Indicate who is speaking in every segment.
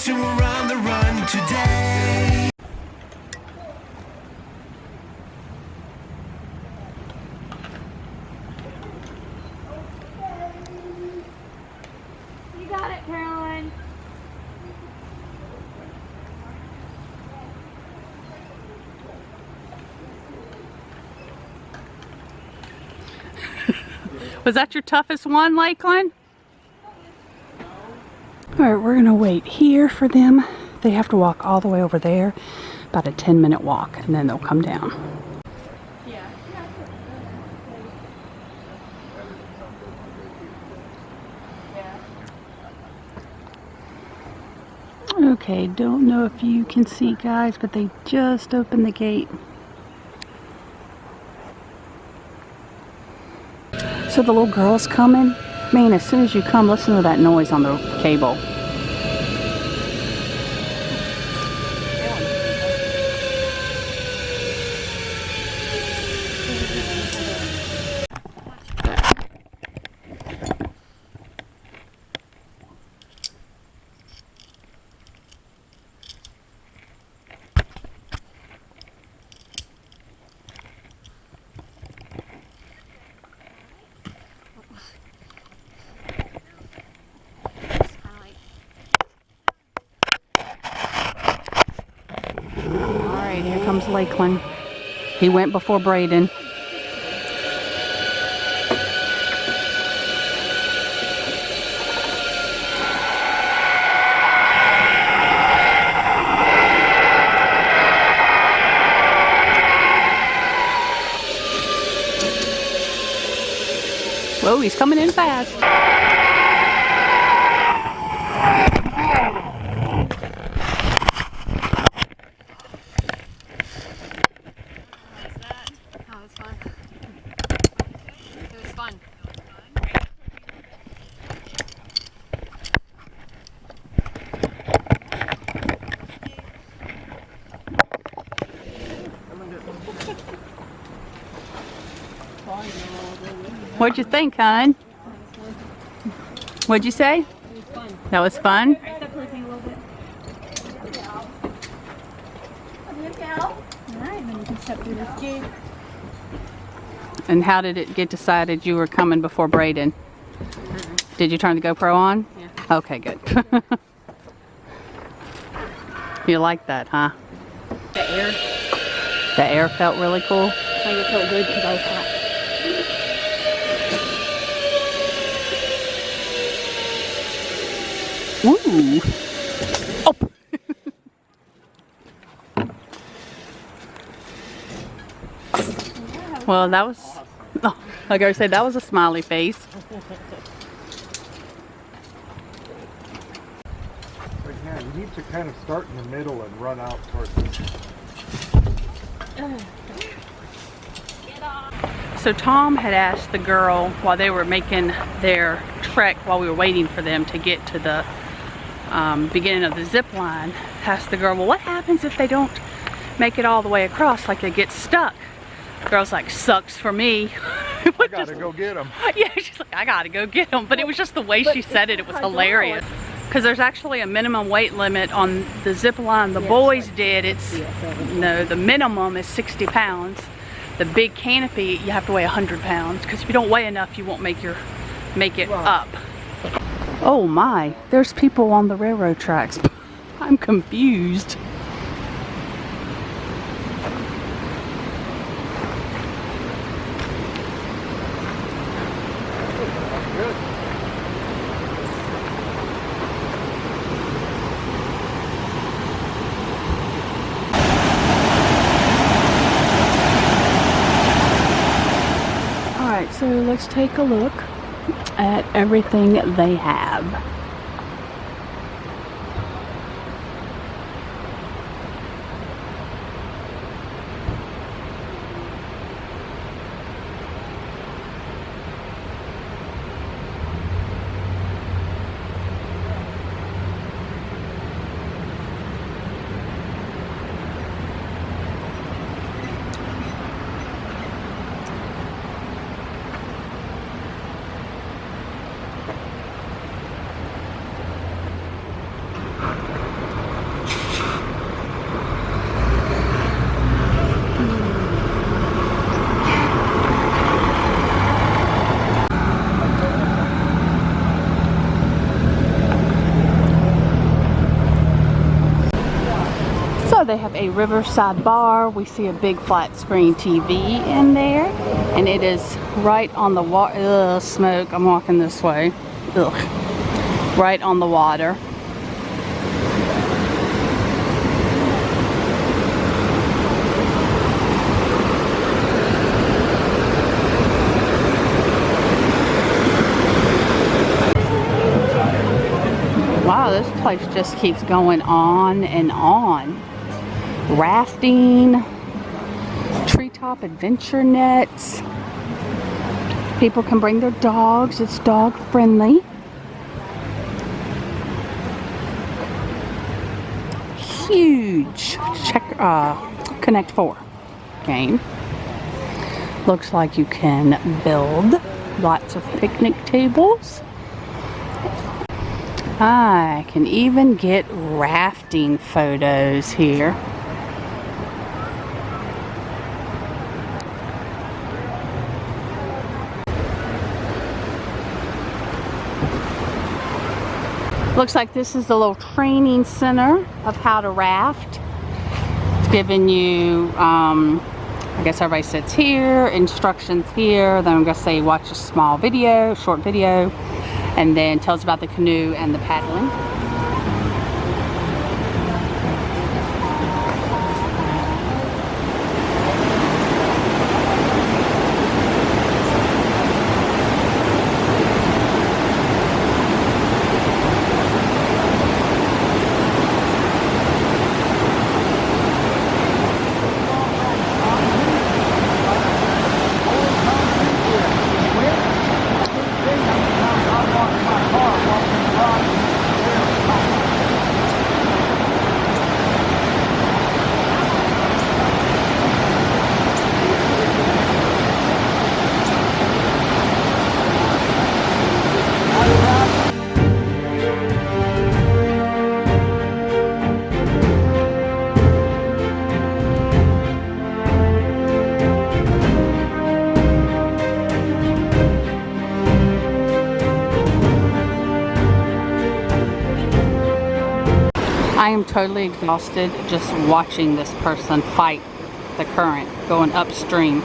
Speaker 1: so we're on the run today.
Speaker 2: You got it, Caroline.
Speaker 3: Was that your toughest one, Lakelyn? Alright, we're gonna wait here for them. They have to walk all the way over there, about a 10-minute walk, and then they'll come down.
Speaker 2: Yeah.
Speaker 3: Okay, don't know if you can see, guys, but they just opened the gate. So the little girl's coming. Man, as soon as you come, listen to that noise on the cable. Alright, here comes Lakelyn. He went before Braiden. Whoa, he's coming in fast. What'd you think, hon? What'd you say?
Speaker 2: It was fun.
Speaker 3: That was fun?
Speaker 2: I stepped flipping a little bit. Alright, then you can step through this gate.
Speaker 3: And how did it get decided you were coming before Braiden? Did you turn the GoPro on?
Speaker 2: Yeah.
Speaker 3: Okay, good. You like that, huh?
Speaker 2: The air.
Speaker 3: The air felt really cool?
Speaker 2: I think it felt good because I was hot.
Speaker 3: Ooh. Oh. Well, that was, oh, I gotta say, that was a smiley face.
Speaker 4: But yeah, you need to kind of start in the middle and run out towards this.
Speaker 3: So Tom had asked the girl while they were making their trek, while we were waiting for them to get to the beginning of the zip line, asked the girl, well, what happens if they don't make it all the way across, like they get stuck? The girl's like, sucks for me.
Speaker 4: I gotta go get them.
Speaker 3: Yeah, she's like, I gotta go get them. But it was just the way she said it. It was hilarious. Because there's actually a minimum weight limit on the zip line the boys did. It's, no, the minimum is 60 pounds. The big canopy, you have to weigh 100 pounds. Because if you don't weigh enough, you won't make it up. Oh my, there's people on the railroad tracks. I'm confused. Alright, so let's take a look at everything they have. So they have a riverside bar. We see a big flat screen TV in there, and it is right on the water. Ugh, smoke. I'm walking this way. Ugh. Right on the water. Wow, this place just keeps going on and on. Rafting, treetop adventure nets. People can bring their dogs. It's dog friendly. Huge Connect 4 game. Looks like you can build lots of picnic tables. I can even get rafting photos here. Looks like this is the little training center of how to raft. It's giving you, I guess everybody sits here, instructions here. Then I'm gonna say watch a small video, short video, and then tells about the canoe and the paddling. I am totally exhausted just watching this person fight the current going upstream.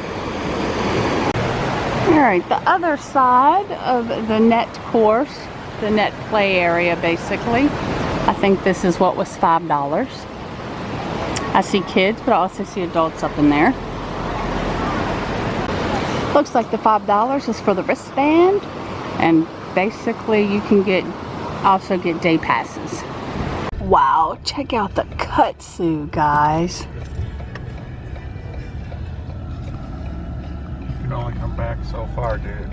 Speaker 3: Alright, the other side of the net course, the net play area basically. I think this is what was $5. I see kids, but I also see adults up in there. Looks like the $5 is for the wristband, and basically you can also get day passes. Wow, check out the kudzu, guys.
Speaker 4: You can only come back so far, dude.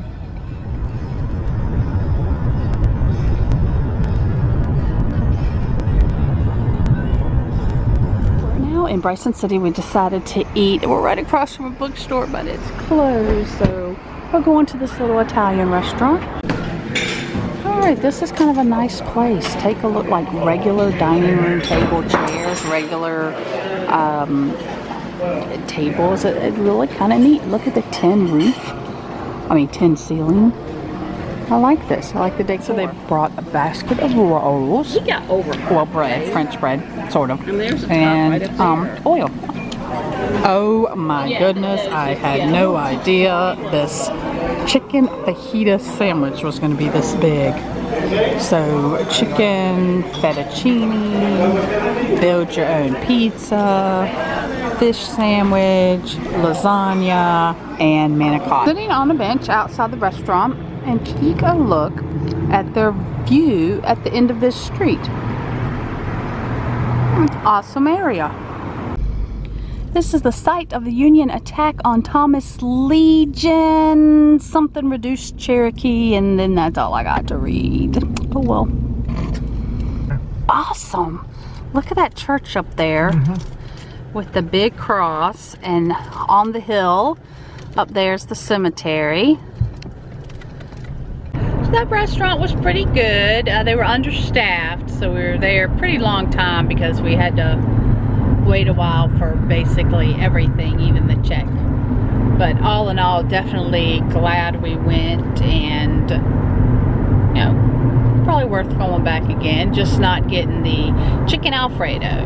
Speaker 3: We're now in Bryson City. We decided to eat. We're right across from a bookstore, but it's closed, so we're going to this little Italian restaurant. Alright, this is kind of a nice place. Take a look, like regular dining room table, chairs, regular tables. It's really kind of neat. Look at the tin roof. Tin ceiling. I like this. I like the decor. So they brought a basket of rolls.
Speaker 2: We got over.
Speaker 3: Well, bread, French bread, sort of.
Speaker 2: And there's a top
Speaker 3: and
Speaker 2: right up there.
Speaker 3: oil. Oh my goodness, I had no idea this chicken fajita sandwich was going to be this big. So chicken, fettuccine, build your own pizza, fish sandwich, lasagna, and manicotti. Sitting on a bench outside the restaurant and take a look at their view at the end of this street. Awesome area. This is the site of the Union attack on Thomas Legion, something reduced Cherokee, and then that's all I got to read. Oh well. Awesome. Look at that church up there with the big cross, and on the hill up there's the cemetery. So that restaurant was pretty good. They were understaffed, so we were there a pretty long time because we had to wait a while for basically everything, even the check. But all in all, definitely glad we went, and you know, probably worth going back again, just not getting the chicken Alfredo.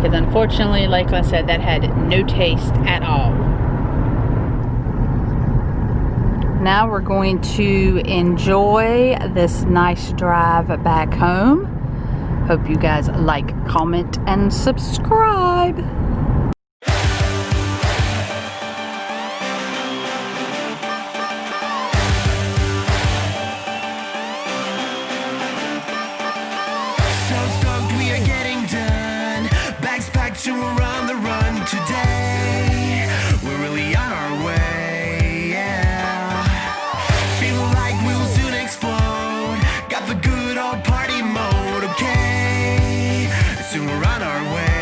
Speaker 3: Because unfortunately, Lakelyn said that had no taste at all. Now we're going to enjoy this nice drive back home. Hope you guys like, comment, and subscribe.
Speaker 1: So stoked we are getting done. Bags packed, so we're on the run today. We're really on our way, yeah. Feel like we'll soon explode. Got the good old party mode, okay. Soon we're on our way.